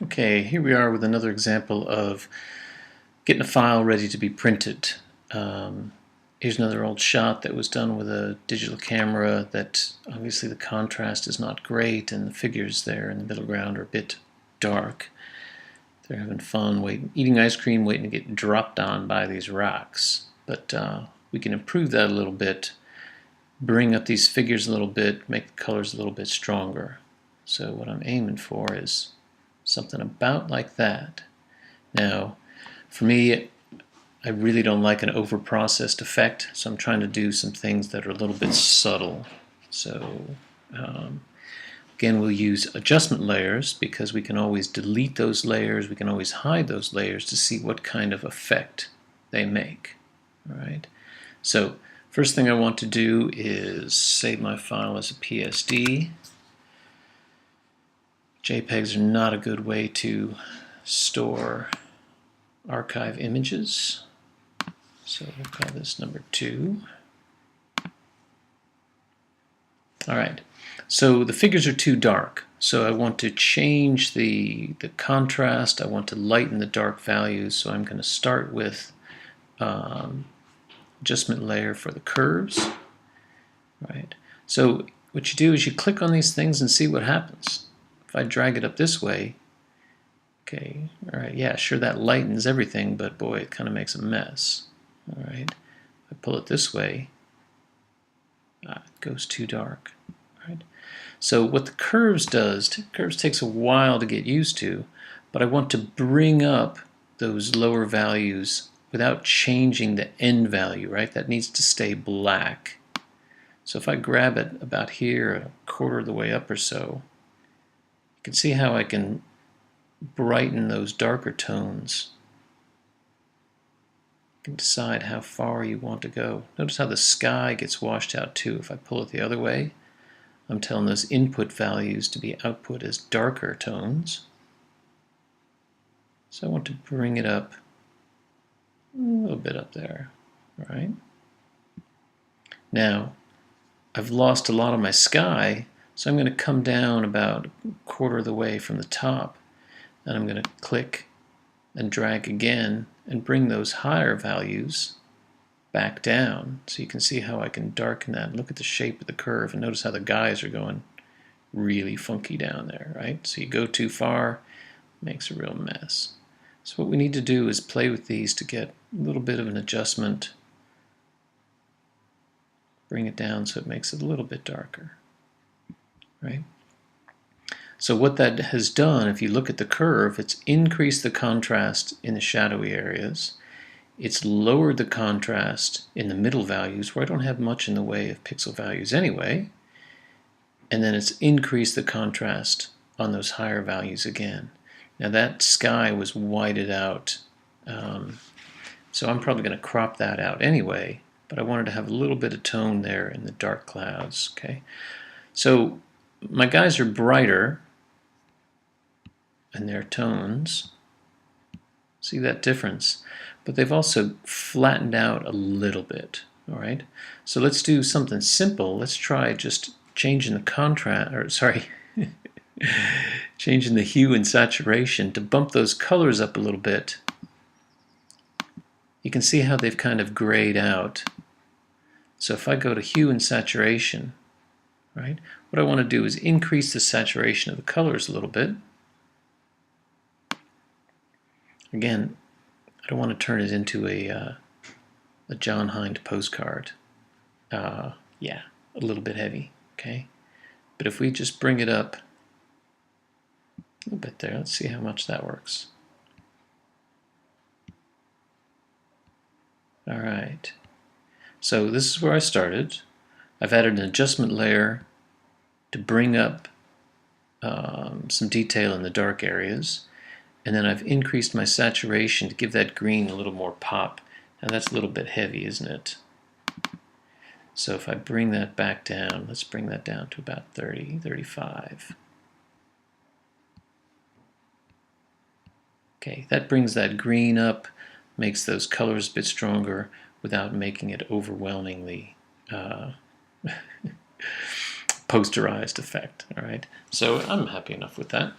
Okay, here we are with another example of getting a file ready to be printed. Here's another old shot that was done with a digital camera that obviously the contrast is not great and the figures there in the middle ground are a bit dark. They're having fun eating ice cream, waiting to get dropped on by these rocks. But we can improve that a little bit, bring up these figures a little bit, make the colors a little bit stronger. So what I'm aiming for is something about like that. Now, for me, I really don't like an over-processed effect, so I'm trying to do some things that are a little bit subtle. So, again, we'll use adjustment layers because we can always delete those layers, we can always hide those layers to see what kind of effect they make. All right. So, first thing I want to do is save my file as a PSD. JPEGs are not a good way to store archive images. So we'll call this number 2. Alright, so the figures are too dark. So I want to change the contrast. I want to lighten the dark values. So I'm going to start with adjustment layer for the curves. Right. So what you do is you click on these things and see what happens. If I drag it up this way, okay, all right, yeah, sure, that lightens everything, but boy, it kind of makes a mess. All right, if I pull it this way, it goes too dark. All right. So what the curves does, curves takes a while to get used to, but I want to bring up those lower values without changing the end value, right? That needs to stay black. So if I grab it about here, a quarter of the way up or so, you can see how I can brighten those darker tones. You can decide how far you want to go. Notice how the sky gets washed out too. If I pull it the other way, I'm telling those input values to be output as darker tones. So I want to bring it up a little bit up there. All right. Now, I've lost a lot of my sky, so I'm going to come down about a quarter of the way from the top, and I'm going to click and drag again and bring those higher values back down. So you can see how I can darken that. Look at the shape of the curve and notice how the guys are going really funky down there, right? So you go too far, it makes a real mess. So what we need to do is play with these to get a little bit of an adjustment. Bring it down so it makes it a little bit darker, right? So what that has done, if you look at the curve, it's increased the contrast in the shadowy areas. It's lowered the contrast in the middle values where I don't have much in the way of pixel values anyway. And then it's increased the contrast on those higher values again. Now that sky was whited out, so I'm probably going to crop that out anyway, but I wanted to have a little bit of tone there in the dark clouds. Okay, so my guys are brighter in their tones. See that difference? But they've also flattened out a little bit. All right, so let's do something simple. Let's try just changing the contrast, or sorry, changing the hue and saturation to bump those colors up a little bit. You can see how they've kind of grayed out. So if I go to hue and saturation, right, what I want to do is increase the saturation of the colors a little bit. Again, I don't want to turn it into a John Hind postcard. Yeah, a little bit heavy, okay? But if we just bring it up a little bit there, let's see how much that works. All right, so this is where I started. I've added an adjustment layer to bring up some detail in the dark areas. And then I've increased my saturation to give that green a little more pop. Now that's a little bit heavy, isn't it? So if I bring that back down, let's bring that down to about 30, 35. Okay, that brings that green up, makes those colors a bit stronger without making it overwhelmingly posterized effect. All right, so I'm happy enough with that.